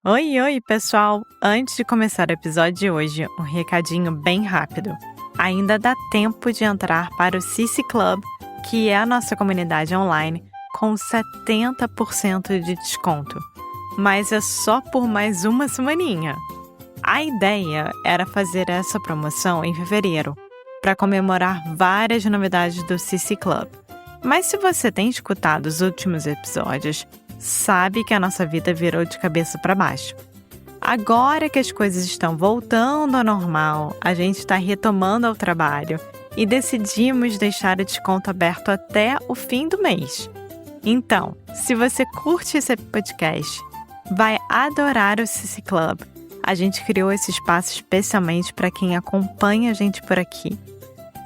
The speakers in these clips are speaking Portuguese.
Oi, oi, pessoal! Antes de começar o episódio de hoje, um recadinho bem rápido. Ainda dá tempo de entrar para o CC Club, que é a nossa comunidade online, com 70% de desconto. Mas é só por mais uma semaninha. A ideia era fazer essa promoção em fevereiro, para comemorar várias novidades do CC Club. Mas se você tem escutado os últimos episódios, sabe que a nossa vida virou de cabeça para baixo. Agora que as coisas estão voltando ao normal, a gente está retomando ao trabalho e decidimos deixar o desconto aberto até o fim do mês. Então, se você curte esse podcast, vai adorar o CC Club. A gente criou esse espaço especialmente para quem acompanha a gente por aqui.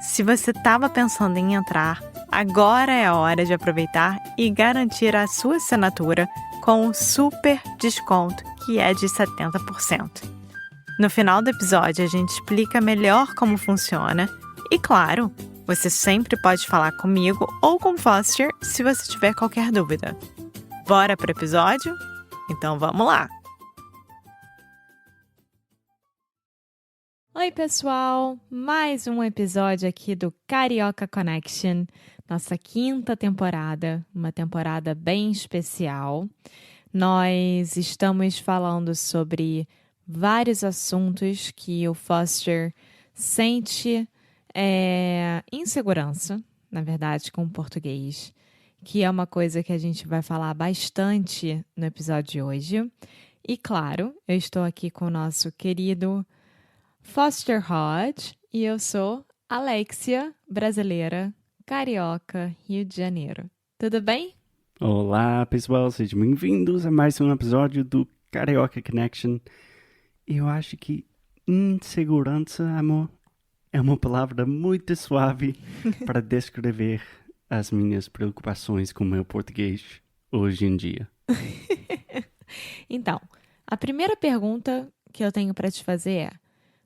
Se você estava pensando em entrar, agora é a hora de aproveitar e garantir a sua assinatura com um super desconto que é de 70%. No final do episódio, a gente explica melhor como funciona e, claro, você sempre pode falar comigo ou com o Foster se você tiver qualquer dúvida. Bora pro episódio? Então vamos lá! Oi, pessoal! Mais um episódio aqui do Carioca Connection, nossa 5ª temporada, uma temporada bem especial. Nós estamos falando sobre vários assuntos que o Foster sente insegurança, na verdade, com o português, que é uma coisa que a gente vai falar bastante no episódio de hoje. E, claro, eu estou aqui com o nosso querido Foster Hodge e eu sou Alexia, brasileira, carioca, Rio de Janeiro. Tudo bem? Olá, pessoal, sejam bem-vindos a mais um episódio do Carioca Connection. Eu acho que insegurança, amor, é uma palavra muito suave para descrever as minhas preocupações com o meu português hoje em dia. Então, a primeira pergunta que eu tenho para te fazer é: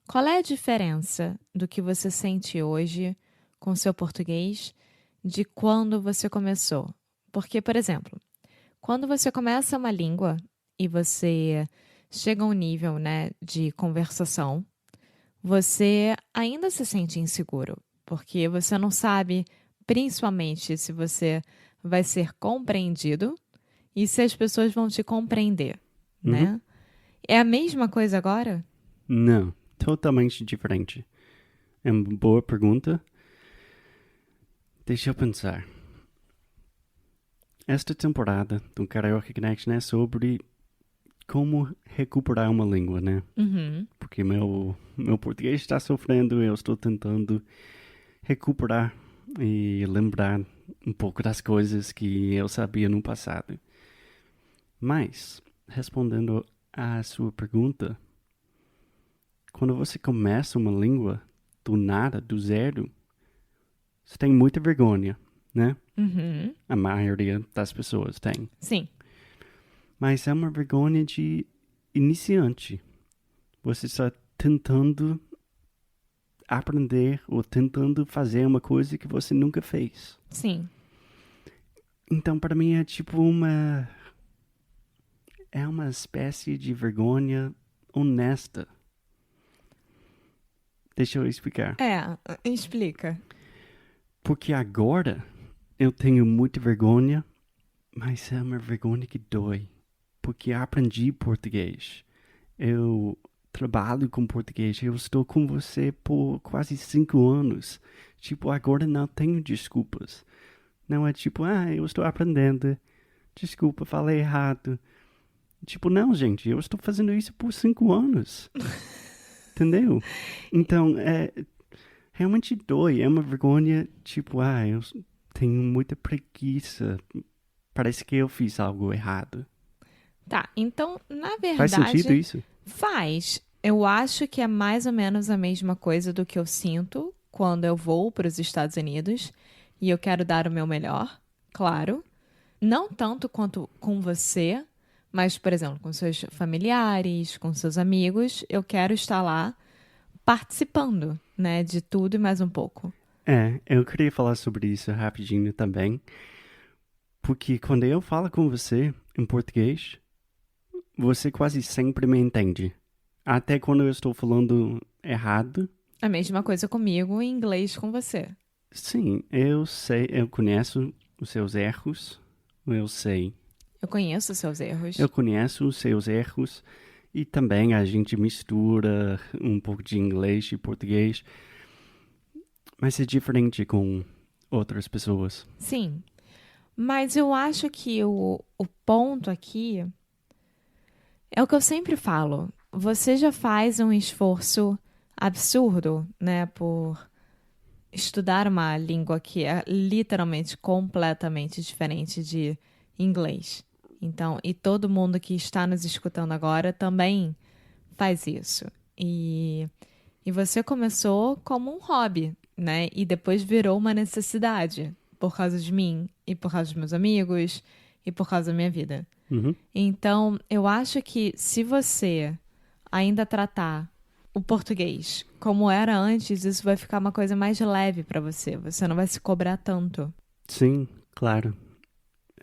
qual é a diferença do que você sente hoje com o seu português de quando você começou? Porque, por exemplo, quando você começa uma língua e você chega a um nível, né, de conversação, você ainda se sente inseguro, porque você não sabe, principalmente, se você vai ser compreendido e se as pessoas vão te compreender, né? É a mesma coisa agora? Não, totalmente diferente. É uma boa pergunta. Deixa eu pensar. Esta temporada do Carioca Connection é sobre como recuperar uma língua, né? Porque meu português está sofrendo, eu estou tentando recuperar e lembrar um pouco das coisas que eu sabia no passado. Mas, respondendo à sua pergunta, quando você começa uma língua do nada, do zero, você tem muita vergonha, né? A maioria das pessoas tem. Sim. Mas é uma vergonha de iniciante. Você está tentando aprender ou tentando fazer uma coisa que você nunca fez. Sim. Então, para mim, é tipo é uma espécie de vergonha honesta. Deixa eu explicar. Explica. Porque agora eu tenho muita vergonha, mas é uma vergonha que dói. Porque aprendi português. Eu trabalho com português. Eu estou com você por quase 5 anos. Tipo, agora não tenho desculpas. Não é tipo, eu estou aprendendo. Desculpa, falei errado. Tipo, não, gente, eu estou fazendo isso por 5 anos. Entendeu? Então, realmente dói. É uma vergonha, tipo, eu tenho muita preguiça. Parece que eu fiz algo errado. Tá, então, na Faz verdade, sentido isso? faz. Eu acho que é mais ou menos a mesma coisa do que eu sinto quando eu vou para os Estados Unidos e eu quero dar o meu melhor, claro. Não tanto quanto com você, mas, por exemplo, com seus familiares, com seus amigos, eu quero estar lá participando, né, de tudo e mais um pouco. Eu queria falar sobre isso rapidinho também. Porque quando eu falo com você em português, você quase sempre me entende. Até quando eu estou falando errado. A mesma coisa comigo em inglês com você. Sim, eu sei, eu conheço os seus erros. Eu sei. Eu conheço os seus erros. Eu conheço os seus erros. E também a gente mistura um pouco de inglês e português. Mas é diferente com outras pessoas. Sim. Mas eu acho que o ponto aqui é o que eu sempre falo. Você já faz um esforço absurdo, né, por estudar uma língua que é literalmente completamente diferente de inglês. Então, e todo mundo que está nos escutando agora também faz isso. E você começou como um hobby, né? E depois virou uma necessidade por causa de mim e por causa dos meus amigos e por causa da minha vida. Uhum. Então, eu acho que se você ainda tratar o português como era antes, isso vai ficar uma coisa mais leve para você. Você não vai se cobrar tanto. Sim, claro.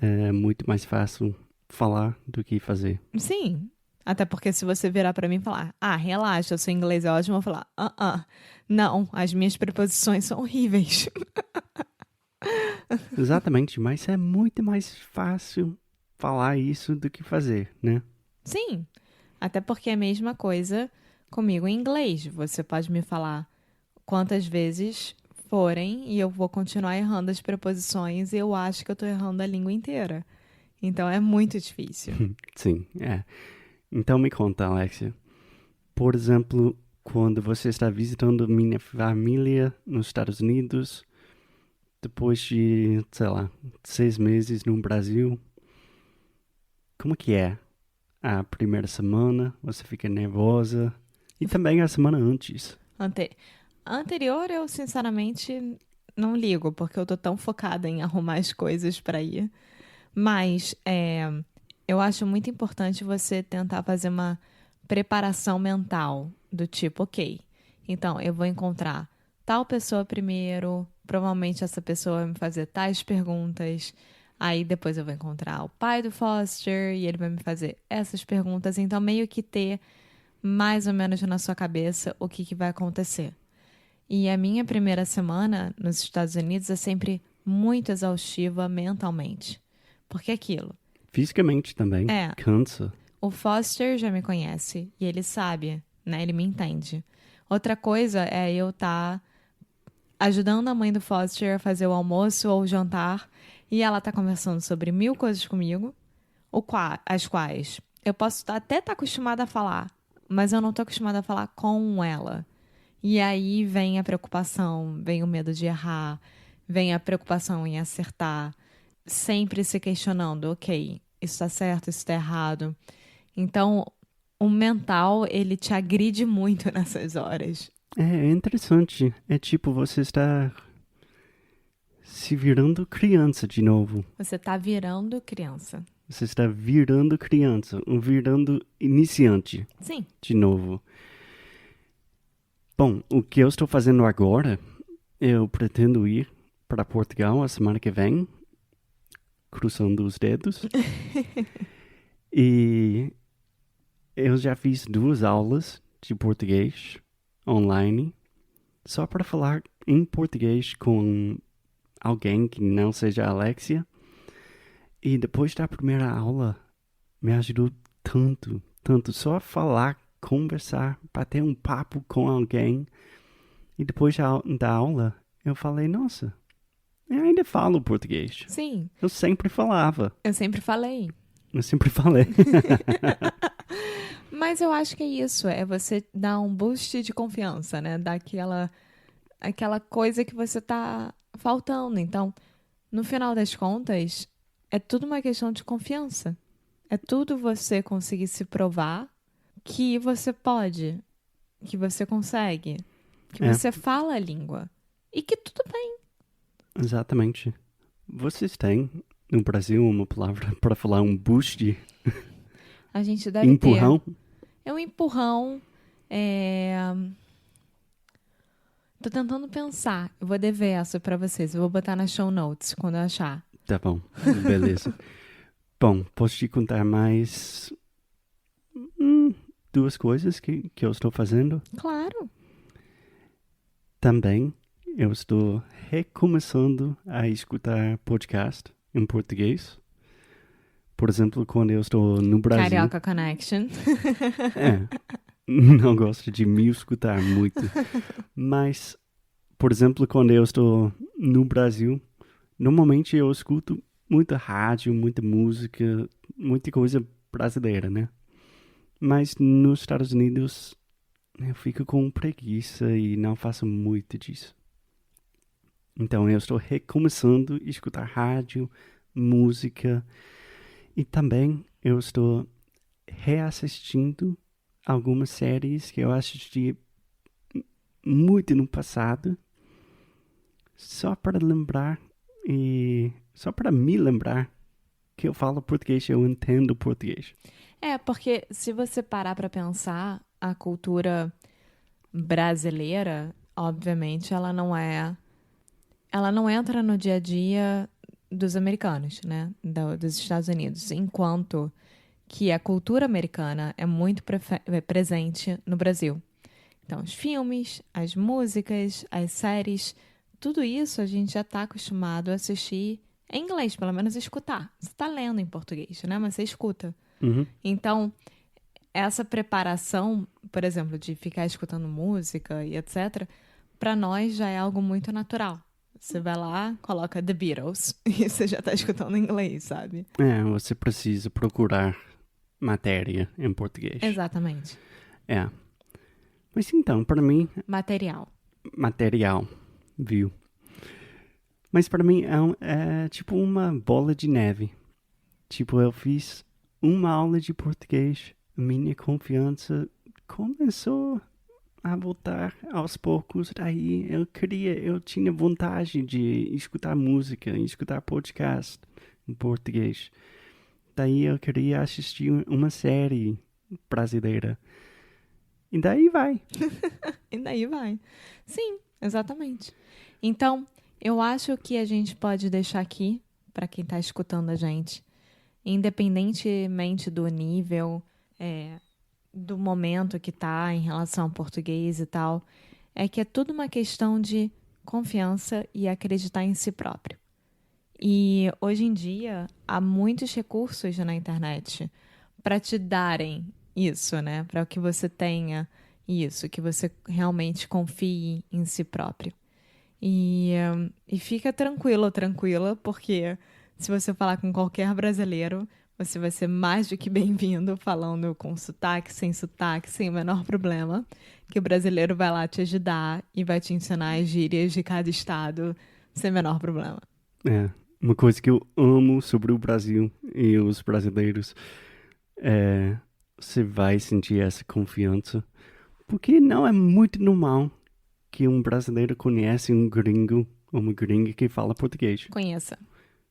É muito mais fácil falar do que fazer. Sim. Até porque se você virar para mim e falar, relaxa, o seu inglês é ótimo, eu vou falar, não, as minhas preposições são horríveis. Exatamente, mas é muito mais fácil falar isso do que fazer, né? Sim. Até porque é a mesma coisa comigo em inglês. Você pode me falar quantas vezes forem e eu vou continuar errando as preposições e eu acho que eu tô errando a língua inteira. Então é muito difícil. Sim, é. Então me conta, Alexia. Por exemplo, quando você está visitando minha família nos Estados Unidos, depois de, sei lá, 6 meses no Brasil, como que é? A primeira semana, você fica nervosa? E também a semana antes. Anterior, eu sinceramente não ligo, porque eu tô tão focada em arrumar as coisas para ir. Mas eu acho muito importante você tentar fazer uma preparação mental do tipo, ok, então eu vou encontrar tal pessoa primeiro, provavelmente essa pessoa vai me fazer tais perguntas, aí depois eu vou encontrar o pai do Foster e ele vai me fazer essas perguntas, então meio que ter mais ou menos na sua cabeça o que vai acontecer. E a minha primeira semana nos Estados Unidos é sempre muito exaustiva mentalmente. Porque é aquilo. Fisicamente também. Cansa. O Foster já me conhece e ele sabe, né? Ele me entende. Outra coisa é eu estar ajudando a mãe do Foster a fazer o almoço ou o jantar e ela tá conversando sobre 1000 coisas comigo, as quais eu posso até estar acostumada a falar, mas eu não tô acostumada a falar com ela. E aí vem a preocupação, vem o medo de errar, vem a preocupação em acertar, sempre se questionando, ok, isso tá certo, isso tá errado. Então, o mental, ele te agride muito nessas horas. É interessante. É tipo, você está se virando criança de novo. Você tá virando criança. Você está virando criança, virando iniciante. Sim. De novo. Bom, o que eu estou fazendo agora, eu pretendo ir para Portugal a semana que vem, cruzando os dedos. E eu já fiz 2 aulas de português online, só para falar em português com alguém que não seja a Alexia. E depois da primeira aula, me ajudou tanto, tanto. Só falar, conversar, bater um papo com alguém. E depois da aula, eu falei, nossa, eu ainda falo português. Sim. Eu sempre falava. Eu sempre falei. Eu sempre falei. Mas eu acho que é isso, é você dar um boost de confiança, né? Dar aquela coisa que você tá faltando. Então, no final das contas, é tudo uma questão de confiança. É tudo você conseguir se provar que você pode, que você consegue, que você fala a língua e que tudo bem. Exatamente. Vocês têm no Brasil uma palavra para falar um boost? A gente deve empurrão? ter. É um empurrão. Tô tentando pensar. Eu vou dever essa pra vocês. Eu vou botar na show notes quando eu achar. Tá bom, beleza. Bom, posso te contar mais duas coisas que eu estou fazendo. Claro. Também eu estou recomeçando a escutar podcast em português. Por exemplo, quando eu estou no Brasil. Carioca Connection. Não gosto de me escutar muito. Mas, por exemplo, quando eu estou no Brasil, normalmente eu escuto muita rádio, muita música, muita coisa brasileira, né? Mas nos Estados Unidos eu fico com preguiça e não faço muito disso. Então eu estou recomeçando a escutar rádio, música e também eu estou reassistindo algumas séries que eu assisti muito no passado, só para lembrar e só para me lembrar que eu falo português, eu entendo português. Porque se você parar pra pensar, a cultura brasileira, obviamente, ela não entra no dia a dia dos americanos, né? Dos Estados Unidos, enquanto que a cultura americana é muito presente no Brasil. Então, os filmes, as músicas, as séries, tudo isso a gente já está acostumado a assistir em inglês, pelo menos escutar. Você está lendo em português, né? Mas você escuta. Uhum. Então, essa preparação, por exemplo, de ficar escutando música e etc., para nós já é algo muito natural. Você vai lá, coloca The Beatles e você já está escutando em inglês, sabe? Você precisa procurar matéria em português. Exatamente. Mas então, para mim... Material, viu? Mas para mim é tipo uma bola de neve. Tipo, eu fiz uma aula de português, minha confiança começou a voltar aos poucos. Daí eu tinha vontade de escutar música, escutar podcast em português. Daí eu queria assistir uma série brasileira. E daí vai. E daí vai. Sim, exatamente. Então, eu acho que a gente pode deixar aqui, para quem está escutando a gente, independentemente do nível, do momento que está em relação ao português e tal, é que é tudo uma questão de confiança e acreditar em si próprio. E hoje em dia há muitos recursos na internet para te darem isso, né? Para que você tenha isso, que você realmente confie em si próprio. E fica tranquila, porque se você falar com qualquer brasileiro, você vai ser mais do que bem-vindo falando com sotaque, sem o menor problema, que o brasileiro vai lá te ajudar e vai te ensinar as gírias de cada estado sem o menor problema. Uma coisa que eu amo sobre o Brasil e os brasileiros é você vai sentir essa confiança, porque não é muito normal que um brasileiro conhece um gringo ou uma gringa que fala português.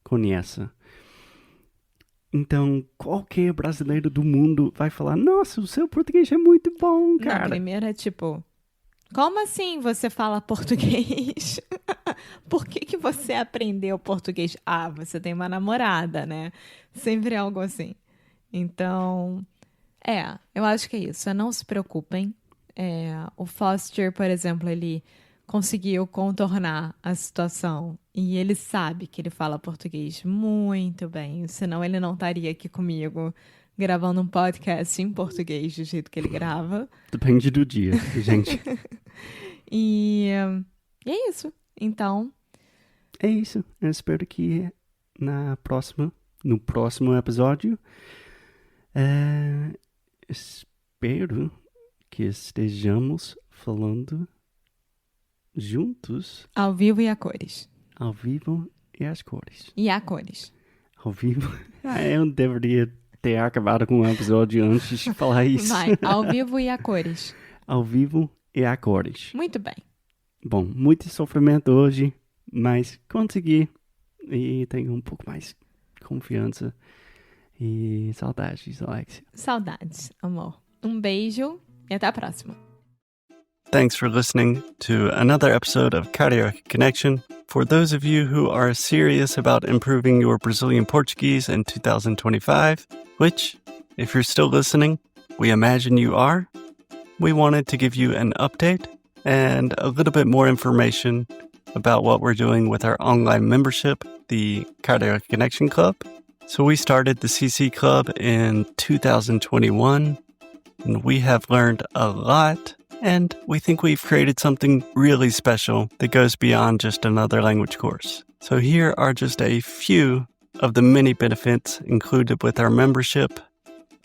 Conheça. Então, qualquer brasileiro do mundo vai falar, nossa, o seu português é muito bom, cara. Na primeira, como assim você fala português? Por que você aprendeu português? Você tem uma namorada, né? Sempre é algo assim. Então, eu acho que é isso. Não se preocupem. O Foster, por exemplo, ele conseguiu contornar a situação e ele sabe que ele fala português muito bem, senão ele não estaria aqui comigo gravando um podcast em português do jeito que ele grava. Depende do dia, gente. E é isso. Então... É isso. Eu espero que no próximo episódio, espero que estejamos falando juntos. Ao vivo e a cores. Ao vivo e as cores. E a cores. Ao vivo? Eu deveria ter acabado com o episódio antes de falar isso. Vai, ao vivo e a cores. Ao vivo e a cores. Muito bem. Bom, muito sofrimento hoje, mas consegui. E tenho um pouco mais confiança. E saudades, Alexia. Saudades, amor. Um beijo e até a próxima. Thanks for listening to another episode of Carioca Connection. For those of you who are serious about improving your Brazilian Portuguese in 2025, which, if you're still listening, we imagine you are, we wanted to give you an update and a little bit more information about what we're doing with our online membership, the Cardiac Connection Club. So we started the CC Club in 2021, and we have learned a lot, and we think we've created something really special that goes beyond just another language course. So here are just a few of the many benefits included with our membership.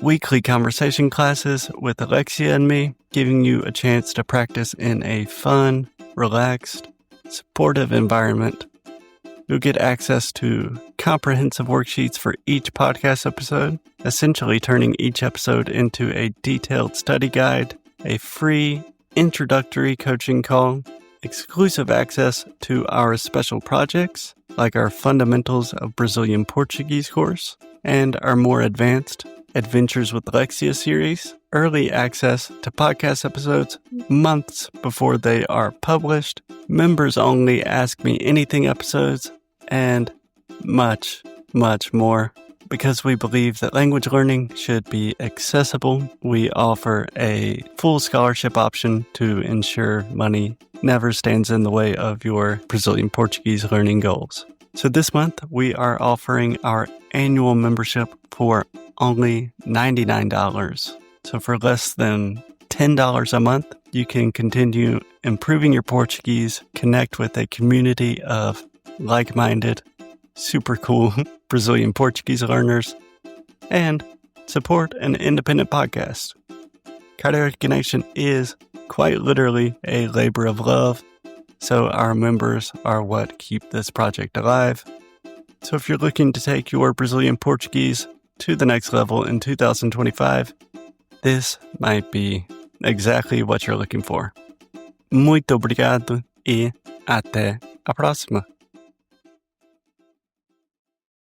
Weekly conversation classes with Alexia and me, giving you a chance to practice in a fun, relaxed, supportive environment. You'll get access to comprehensive worksheets for each podcast episode, essentially turning each episode into a detailed study guide, a free introductory coaching call, exclusive access to our special projects, like our Fundamentals of Brazilian Portuguese course, and our more advanced Adventures with Alexia series, early access to podcast episodes months before they are published, members only Ask Me Anything episodes, and much, much more. Because we believe that language learning should be accessible, we offer a full scholarship option to ensure money never stands in the way of your Brazilian Portuguese learning goals. So this month, we are offering our annual membership for only $99. So for less than $10 a month, you can continue improving your Portuguese, connect with a community of like-minded, super cool Brazilian Portuguese learners, and support an independent podcast. Cardiac Connection is quite literally a labor of love, so our members are what keep this project alive. So if you're looking to take your Brazilian Portuguese to the next level in 2025, this might be exactly what you're looking for. Muito obrigado e até a próxima.